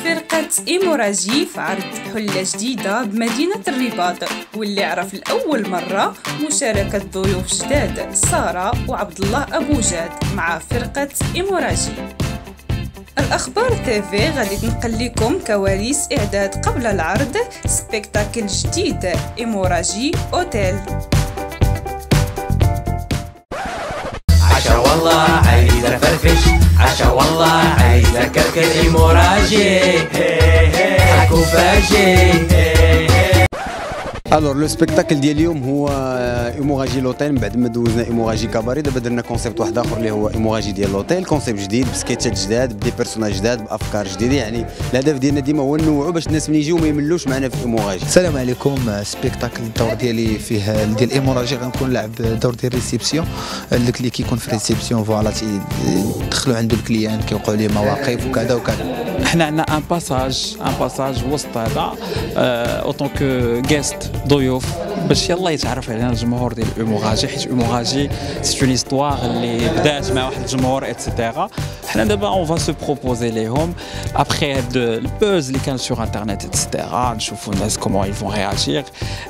فرقة إيموراجي في عرض حلة جديدة بمدينة الرباط، واللي عرف لأول مرة مشاركة ضيوف جداد سارة وعبد الله أبو جاد مع فرقة إيموراجي. الأخبار تيفي غادي تنقل لكم كواليس إعداد قبل العرض سبيكتاكل جديد إيموراجي أوتيل. عشا والله عايزة فرفش، عشا والله عايزة كركر إيموراجي حكو فاجي. الور لو سبيكتاكل ديال اليوم هو ايموراجي لوتيل. من بعد ما دوزنا ايموراجي كباري دابا درنا كونسيبت واحد اخر اللي هو ايموراجي ديال لوتيل، كونسيبت جديد بسكيتشات جداد بدي بيرسوناج جداد بافكار جديده. يعني الهدف ديالنا ديما هو ننوعوا باش الناس ملي يجيو ما يملوش معنا في ايموراجي. السلام عليكم. سبيكتاكل الدور ديالي فيه ديال ايموراجي غنكون لاعب دور ديال ريسيبسيون. داك اللي كيكون في ريسيبسيون فوالا تيدخلوا عنده الكليان كيوقعوا ليه مواقف وكذا وكذا. احنا عندنا ان باساج وسط هذا اوتون كو غيست ضيوف باش يلا يتعرف علينا الجمهور ديال ايموراجي، حيت ايموراجي سي اون هيستوار اللي بدات مع واحد الجمهور ايتترا. حنا دابا اون فا سو بروبوزي ليهم ابخي هاد البوز اللي كان سور انترنت ايتترا، نشوفوا الناس كومون يفون رياجير.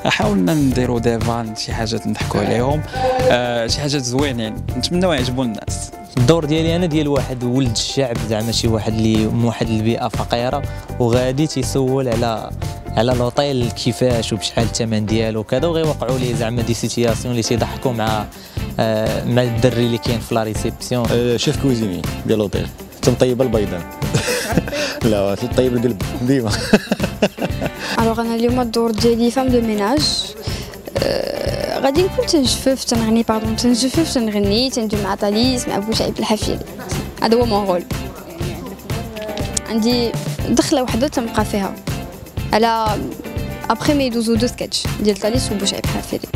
حاولنا نديروا ديفان شي حاجات نضحكوا عليهم، شي حاجات زوينين نتمنوا يعجبوا الناس. الدور ديالي انا ديال واحد ولد الشعب، زعما شي واحد اللي من واحد البيئه فقيره وغادي تيسول على لوطيل كيفاش وبشحال الثمن ديالو وكذا، وغيوقعوا ليه زعما دي سيتياسيون اللي تيضحكوا مع الدري اللي كاين في لا ريسيبسيون. شيف كويزيني ديال لوطيل تنطيب البيضان لا تطيب القلب ديما. الوغ انا اليوم الدور ديالي فام دو ميناج. غادي نكون تنجفف تنغني تنجفف تنغني تندوي مع طاليس مع بوشعيب الحفيري. هذا هو مون رول. عندي دخله وحده تنبقى فيها على ابخي ما يدوزو دو سكتش ديال طاليس وبوشعيب الحفيري.